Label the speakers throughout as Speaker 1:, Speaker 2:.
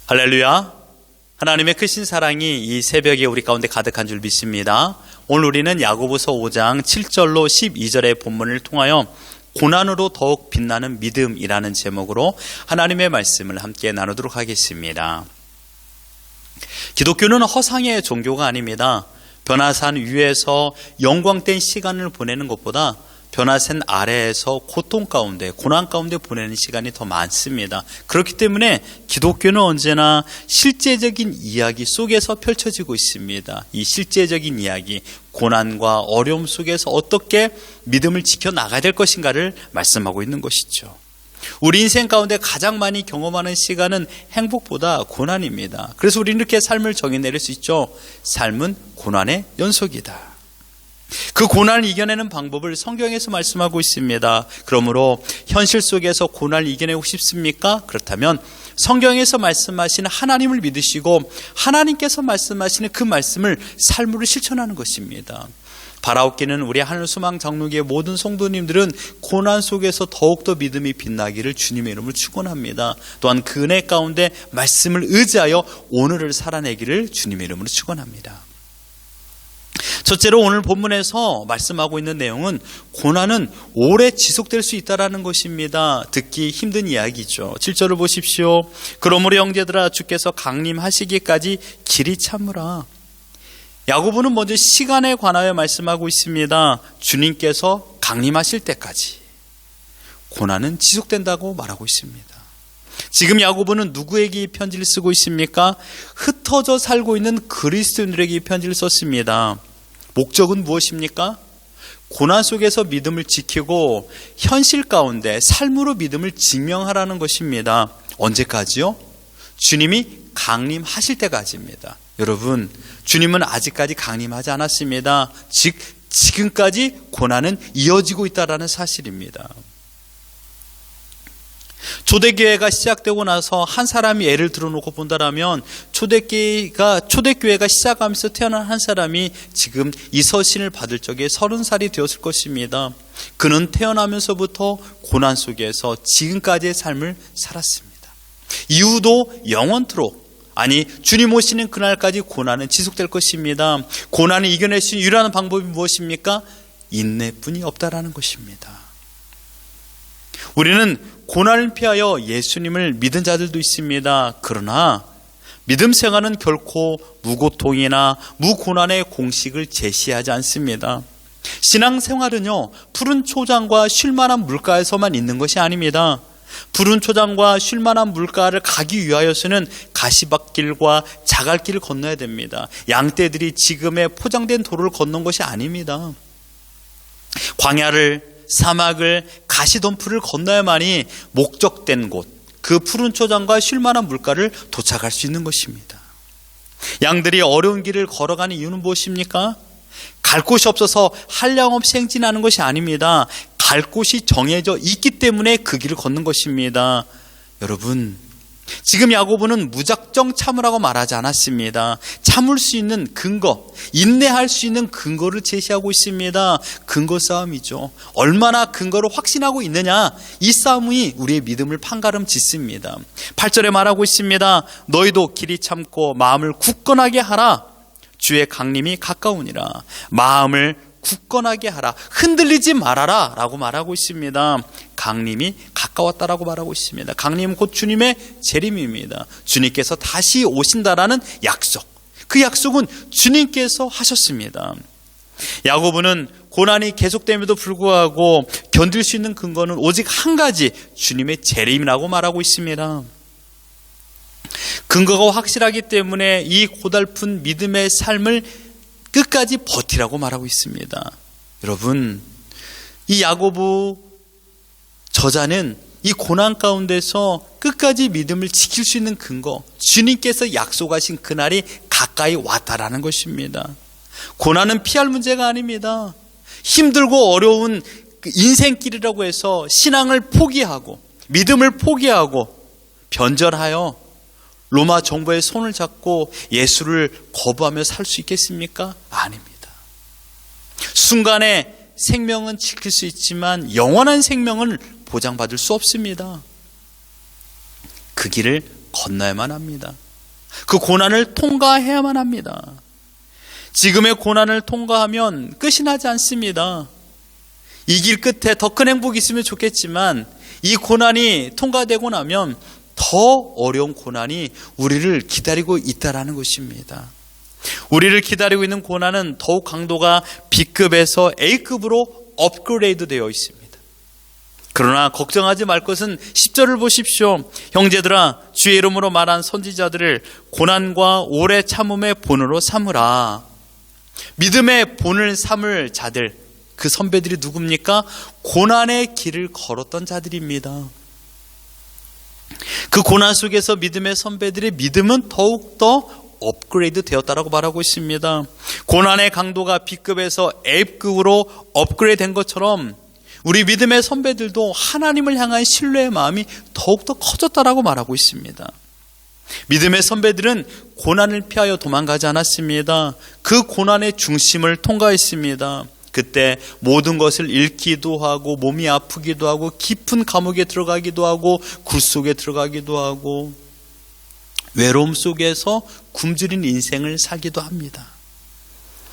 Speaker 1: 할렐루야. 하나님의 크신 사랑이 이 새벽에 우리 가운데 가득한 줄 믿습니다. 오늘 우리는 야고보서 5장 7절로 12절의 본문을 통하여 고난으로 더욱 빛나는 믿음이라는 제목으로 하나님의 말씀을 함께 나누도록 하겠습니다. 기독교는 허상의 종교가 아닙니다. 변화산 위에서 영광된 시간을 보내는 것보다 변화산 아래에서 고통 가운데, 고난 가운데 보내는 시간이 더 많습니다. 그렇기 때문에 기독교는 언제나 실제적인 이야기 속에서 펼쳐지고 있습니다. 이 실제적인 이야기, 고난과 어려움 속에서 어떻게 믿음을 지켜나가야 될 것인가를 말씀하고 있는 것이죠. 우리 인생 가운데 가장 많이 경험하는 시간은 행복보다 고난입니다. 그래서 우리는 이렇게 삶을 정의내릴 수 있죠. 삶은 고난의 연속이다. 그 고난을 이겨내는 방법을 성경에서 말씀하고 있습니다. 그러므로 현실 속에서 고난을 이겨내고 싶습니까? 그렇다면 성경에서 말씀하시는 하나님을 믿으시고 하나님께서 말씀하시는 그 말씀을 삶으로 실천하는 것입니다. 바라옵기는 우리 하늘소망 장로교의 모든 성도님들은 고난 속에서 더욱더 믿음이 빛나기를 주님의 이름으로 축원합니다. 또한 그 은혜 가운데 말씀을 의지하여 오늘을 살아내기를 주님의 이름으로 축원합니다. 첫째로 오늘 본문에서 말씀하고 있는 내용은 고난은 오래 지속될 수 있다는 것입니다. 듣기 힘든 이야기죠. 7절을 보십시오. 그러므로 형제들아 주께서 강림하시기까지 길이 참으라. 야고보는 먼저 시간에 관하여 말씀하고 있습니다. 주님께서 강림하실 때까지 고난은 지속된다고 말하고 있습니다. 지금 야고보는 누구에게 이 편지를 쓰고 있습니까? 흩어져 살고 있는 그리스도인들에게 이 편지를 썼습니다. 목적은 무엇입니까? 고난 속에서 믿음을 지키고 현실 가운데 삶으로 믿음을 증명하라는 것입니다. 언제까지요? 주님이 강림하실 때까지입니다. 여러분, 주님은 아직까지 강림하지 않았습니다. 즉 지금까지 고난은 이어지고 있다는 사실입니다. 초대교회가 시작되고 나서 한 사람이 예를 들어놓고 본다라면 초대교회가 시작하면서 태어난 한 사람이 지금 이 서신을 받을 적에 30살이 되었을 것입니다. 그는 태어나면서부터 고난 속에서 지금까지의 삶을 살았습니다. 이후도 영원토록, 아니 주님 오시는 그날까지 고난은 지속될 것입니다. 고난을 이겨낼 수 있는 유일한 방법이 무엇입니까? 인내뿐이 없다라는 것입니다. 우리는 고난을 피하여 예수님을 믿은 자들도 있습니다. 그러나 믿음 생활은 결코 무고통이나 무고난의 공식을 제시하지 않습니다. 신앙생활은요, 푸른 초장과 쉴만한 물가에서만 있는 것이 아닙니다. 푸른 초장과 쉴만한 물가를 가기 위하여서는 가시밭길과 자갈길을 건너야 됩니다. 양떼들이 지금의 포장된 도로를 건넌 것이 아닙니다. 광야를, 사막을, 가시덤불을 건너야만이 목적된 곳, 그 푸른 초장과 쉴만한 물가를 도착할 수 있는 것입니다. 양들이 어려운 길을 걸어가는 이유는 무엇입니까? 갈 곳이 없어서 한량없이 행진하는 것이 아닙니다. 갈 곳이 정해져 있기 때문에 그 길을 걷는 것입니다. 여러분, 지금 야고보는 무작정 참으라고 말하지 않았습니다. 참을 수 있는 근거, 인내할 수 있는 근거를 제시하고 있습니다. 근거 싸움이죠. 얼마나 근거를 확신하고 있느냐, 이 싸움이 우리의 믿음을 판가름 짓습니다. 8절에 말하고 있습니다. 너희도 길이 참고 마음을 굳건하게 하라. 주의 강림이 가까우니라. 마음을 굳건하게 하라, 흔들리지 말아라 라고 말하고 있습니다. 강림이 가까웠다라고 말하고 있습니다. 강림은 곧 주님의 재림입니다. 주님께서 다시 오신다라는 약속, 그 약속은 주님께서 하셨습니다. 야고보는 고난이 계속됨에도 불구하고 견딜 수 있는 근거는 오직 한 가지, 주님의 재림이라고 말하고 있습니다. 근거가 확실하기 때문에 이 고달픈 믿음의 삶을 끝까지 버티라고 말하고 있습니다. 여러분, 이 야고보 저자는 이 고난 가운데서 끝까지 믿음을 지킬 수 있는 근거, 주님께서 약속하신 그날이 가까이 왔다라는 것입니다. 고난은 피할 문제가 아닙니다. 힘들고 어려운 인생길이라고 해서 신앙을 포기하고 믿음을 포기하고 변절하여 로마 정부의 손을 잡고 예수를 거부하며 살 수 있겠습니까? 아닙니다. 순간에 생명은 지킬 수 있지만 영원한 생명을 보장받을 수 없습니다. 그 길을 건너야만 합니다. 그 고난을 통과해야만 합니다. 지금의 고난을 통과하면 끝이 나지 않습니다. 이 길 끝에 더 큰 행복이 있으면 좋겠지만 이 고난이 통과되고 나면 더 어려운 고난이 우리를 기다리고 있다라는 것입니다. 우리를 기다리고 있는 고난은 더욱 강도가 B급에서 A급으로 업그레이드 되어 있습니다. 그러나 걱정하지 말 것은 10절을 보십시오. 형제들아, 주의 이름으로 말한 선지자들을 고난과 오래 참음의 본으로 삼으라. 믿음의 본을 삼을 자들, 그 선배들이 누굽니까? 고난의 길을 걸었던 자들입니다. 그 고난 속에서 믿음의 선배들의 믿음은 더욱더 업그레이드 되었다라고 말하고 있습니다. 고난의 강도가 B급에서 A급으로 업그레이드 된 것처럼 우리 믿음의 선배들도 하나님을 향한 신뢰의 마음이 더욱더 커졌다라고 말하고 있습니다. 믿음의 선배들은 고난을 피하여 도망가지 않았습니다. 그 고난의 중심을 통과했습니다. 그때 모든 것을 잃기도 하고 몸이 아프기도 하고 깊은 감옥에 들어가기도 하고 굴 속에 들어가기도 하고 외로움 속에서 굶주린 인생을 살기도 합니다.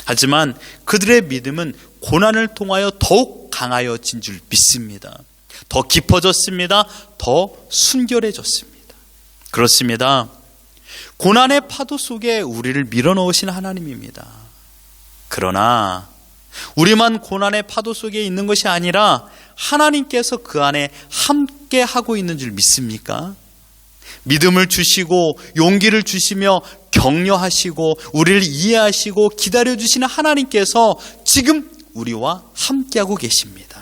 Speaker 1: 하지만 그들의 믿음은 고난을 통하여 더욱 강하여진 줄 믿습니다. 더 깊어졌습니다. 더 순결해졌습니다. 그렇습니다. 고난의 파도 속에 우리를 밀어넣으신 하나님입니다. 그러나 우리만 고난의 파도 속에 있는 것이 아니라 하나님께서 그 안에 함께 하고 있는 줄 믿습니까? 믿음을 주시고 용기를 주시며 격려하시고 우리를 이해하시고 기다려주시는 하나님께서 지금 우리와 함께하고 계십니다.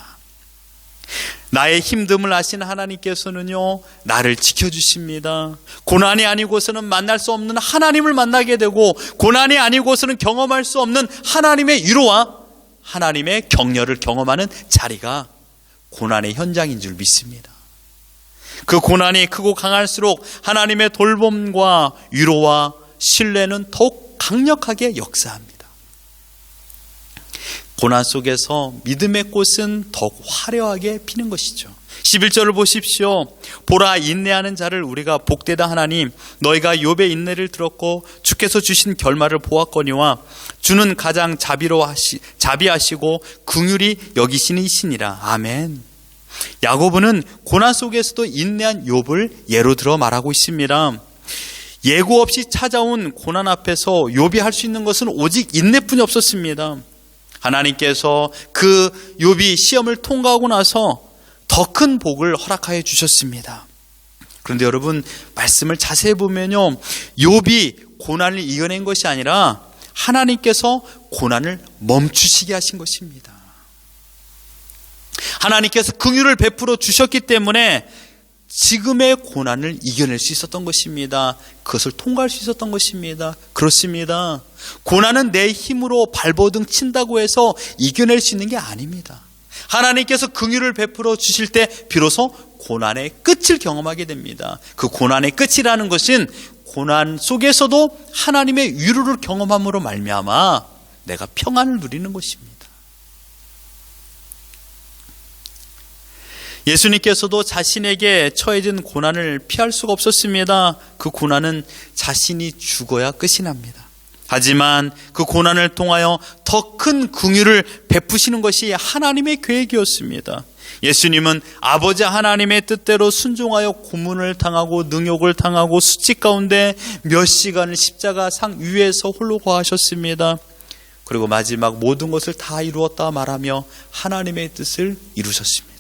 Speaker 1: 나의 힘듦을 아시는 하나님께서는요, 나를 지켜주십니다. 고난이 아니고서는 만날 수 없는 하나님을 만나게 되고 고난이 아니고서는 경험할 수 없는 하나님의 위로와 하나님의 격려를 경험하는 자리가 고난의 현장인 줄 믿습니다. 그 고난이 크고 강할수록 하나님의 돌봄과 위로와 신뢰는 더욱 강력하게 역사합니다. 고난 속에서 믿음의 꽃은 더욱 화려하게 피는 것이죠. 11절을 보십시오. 보라, 인내하는 자를 우리가 복되다 하나니 너희가 욥의 인내를 들었고 주께서 주신 결말을 보았거니와 주는 가장 자비하시고 긍휼히 여기시는 이시니라. 아멘. 야고보는 고난 속에서도 인내한 욥을 예로 들어 말하고 있습니다. 예고 없이 찾아온 고난 앞에서 욥이 할 수 있는 것은 오직 인내뿐이 없었습니다. 하나님께서 그 욥이 시험을 통과하고 나서 더 큰 복을 허락하여 주셨습니다. 그런데 여러분, 말씀을 자세히 보면요, 욥이 고난을 이겨낸 것이 아니라 하나님께서 고난을 멈추시게 하신 것입니다. 하나님께서 긍휼을 베풀어 주셨기 때문에 지금의 고난을 이겨낼 수 있었던 것입니다. 그것을 통과할 수 있었던 것입니다. 그렇습니다. 고난은 내 힘으로 발버둥 친다고 해서 이겨낼 수 있는 게 아닙니다. 하나님께서 긍휼을 베풀어 주실 때 비로소 고난의 끝을 경험하게 됩니다. 그 고난의 끝이라는 것은 고난 속에서도 하나님의 위로를 경험함으로 말미암아 내가 평안을 누리는 것입니다. 예수님께서도 자신에게 처해진 고난을 피할 수가 없었습니다. 그 고난은 자신이 죽어야 끝이 납니다. 하지만 그 고난을 통하여 더 큰 긍휼을 베푸시는 것이 하나님의 계획이었습니다. 예수님은 아버지 하나님의 뜻대로 순종하여 고문을 당하고 능욕을 당하고 수치 가운데 몇 시간을 십자가 상 위에서 홀로 거하셨습니다. 그리고 마지막 모든 것을 다 이루었다 말하며 하나님의 뜻을 이루셨습니다.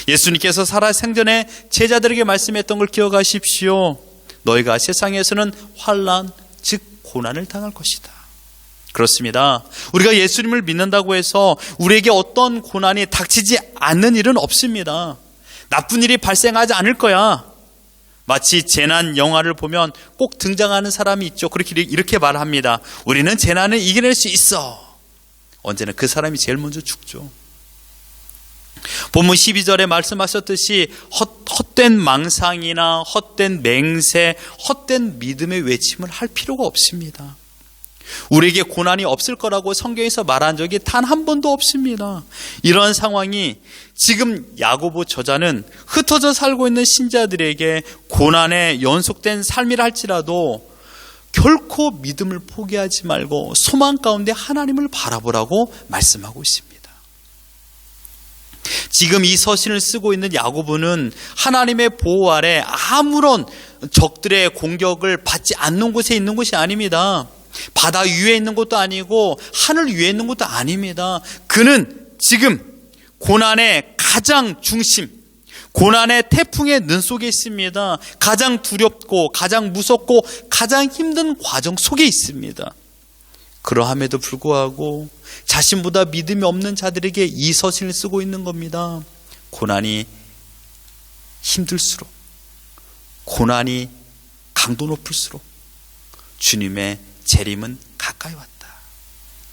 Speaker 1: 예수님께서 살아 생전에 제자들에게 말씀했던 걸 기억하십시오. 너희가 세상에서는 환난, 즉 고난을 당할 것이다. 그렇습니다. 우리가 예수님을 믿는다고 해서 우리에게 어떤 고난이 닥치지 않는 일은 없습니다. 나쁜 일이 발생하지 않을 거야. 마치 재난 영화를 보면 꼭 등장하는 사람이 있죠. 이렇게 말합니다. 우리는 재난을 이겨낼 수 있어. 언제나 그 사람이 제일 먼저 죽죠. 본문 12절에 말씀하셨듯이 헛된 망상이나 헛된 맹세, 헛된 믿음의 외침을 할 필요가 없습니다. 우리에게 고난이 없을 거라고 성경에서 말한 적이 단 한 번도 없습니다. 이런 상황이 지금 야고보 저자는 흩어져 살고 있는 신자들에게 고난에 연속된 삶이라 할지라도 결코 믿음을 포기하지 말고 소망 가운데 하나님을 바라보라고 말씀하고 있습니다. 지금 이 서신을 쓰고 있는 야고보는 하나님의 보호 아래 아무런 적들의 공격을 받지 않는 곳에 있는 곳이 아닙니다. 바다 위에 있는 것도 아니고 하늘 위에 있는 것도 아닙니다. 그는 지금 고난의 가장 중심, 고난의 태풍의 는 속에 있습니다. 가장 두렵고 가장 무섭고 가장 힘든 과정 속에 있습니다. 그러함에도 불구하고 자신보다 믿음이 없는 자들에게 이 서신을 쓰고 있는 겁니다. 고난이 힘들수록, 고난이 강도 높을수록 주님의 재림은 가까이 왔다.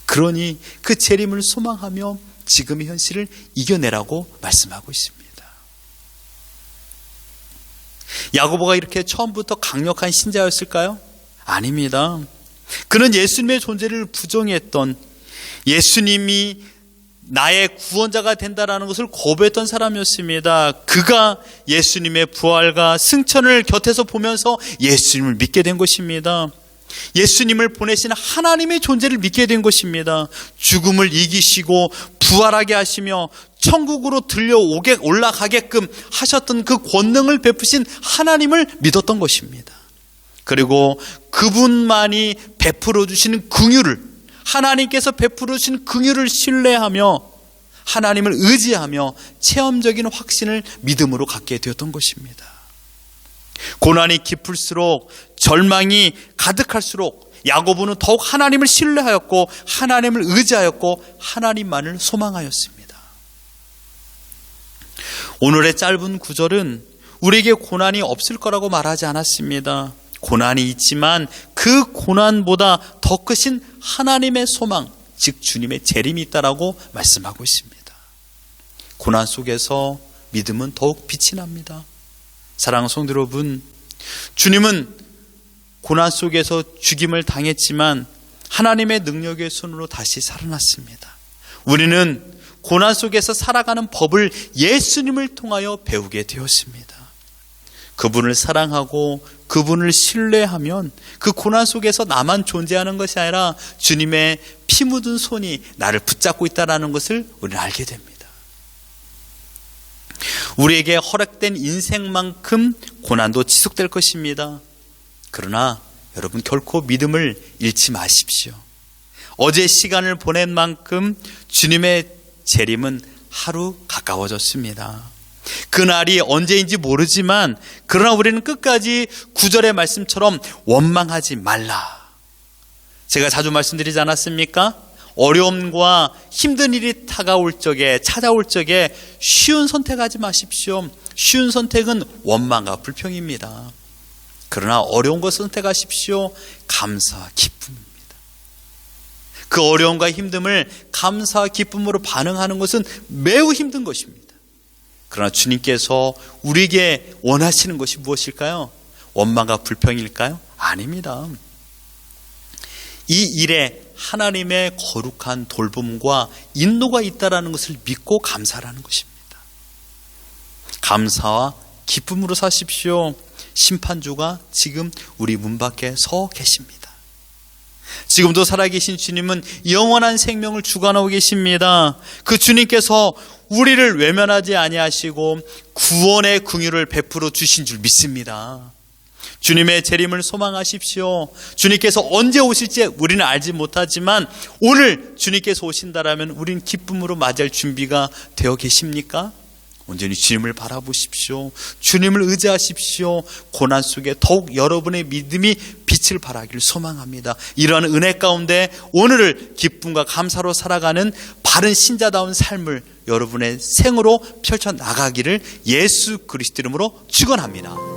Speaker 1: 그러니 그 재림을 소망하며 지금의 현실을 이겨내라고 말씀하고 있습니다. 야고보가 이렇게 처음부터 강력한 신자였을까요? 아닙니다. 그는 예수님의 존재를 부정했던, 예수님이 나의 구원자가 된다라는 것을 거부했던 사람이었습니다. 그가 예수님의 부활과 승천을 곁에서 보면서 예수님을 믿게 된 것입니다. 예수님을 보내신 하나님의 존재를 믿게 된 것입니다. 죽음을 이기시고 부활하게 하시며 천국으로 올라가게끔 하셨던 그 권능을 베푸신 하나님을 믿었던 것입니다. 그리고 그분만이 베풀어 주시는 긍휼을, 하나님께서 베풀어 주신 긍휼을 신뢰하며 하나님을 의지하며 체험적인 확신을 믿음으로 갖게 되었던 것입니다. 고난이 깊을수록, 절망이 가득할수록 야고보는 더욱 하나님을 신뢰하였고 하나님을 의지하였고 하나님만을 소망하였습니다. 오늘의 짧은 구절은 우리에게 고난이 없을 거라고 말하지 않았습니다. 고난이 있지만 그 고난보다 더 크신 하나님의 소망, 즉 주님의 재림이 있다라고 말씀하고 있습니다. 고난 속에서 믿음은 더욱 빛이 납니다. 사랑하는 성도 여러분, 주님은 고난 속에서 죽임을 당했지만 하나님의 능력의 손으로 다시 살아났습니다. 우리는 고난 속에서 살아가는 법을 예수님을 통하여 배우게 되었습니다. 그분을 사랑하고 그분을 신뢰하면 그 고난 속에서 나만 존재하는 것이 아니라 주님의 피 묻은 손이 나를 붙잡고 있다는 것을 우리는 알게 됩니다. 우리에게 허락된 인생만큼 고난도 지속될 것입니다. 그러나 여러분 결코 믿음을 잃지 마십시오. 어제 시간을 보낸 만큼 주님의 재림은 하루 가까워졌습니다. 그날이 언제인지 모르지만 그러나 우리는 끝까지 9절의 말씀처럼 원망하지 말라. 제가 자주 말씀드리지 않았습니까? 어려움과 힘든 일이 찾아올 적에 쉬운 선택하지 마십시오. 쉬운 선택은 원망과 불평입니다. 그러나 어려운 것을 선택하십시오. 감사와 기쁨입니다. 그 어려움과 힘듦을 감사와 기쁨으로 반응하는 것은 매우 힘든 것입니다. 그러나 주님께서 우리에게 원하시는 것이 무엇일까요? 원망과 불평일까요? 아닙니다. 이 일에 하나님의 거룩한 돌봄과 인도가 있다라는 것을 믿고 감사하는 것입니다. 감사와 기쁨으로 사십시오. 심판주가 지금 우리 문 밖에 서 계십니다. 지금도 살아계신 주님은 영원한 생명을 주관하고 계십니다. 그 주님께서 우리를 외면하지 아니하시고 구원의 긍휼을 베풀어 주신 줄 믿습니다. 주님의 재림을 소망하십시오. 주님께서 언제 오실지 우리는 알지 못하지만 오늘 주님께서 오신다라면 우리는 기쁨으로 맞이할 준비가 되어 계십니까? 온전히 주님을 바라보십시오. 주님을 의지하십시오. 고난 속에 더욱 여러분의 믿음이 빛을 발하기를 소망합니다. 이러한 은혜 가운데 오늘을 기쁨과 감사로 살아가는 바른 신자다운 삶을 여러분의 생으로 펼쳐나가기를 예수 그리스도 이름으로 축원합니다.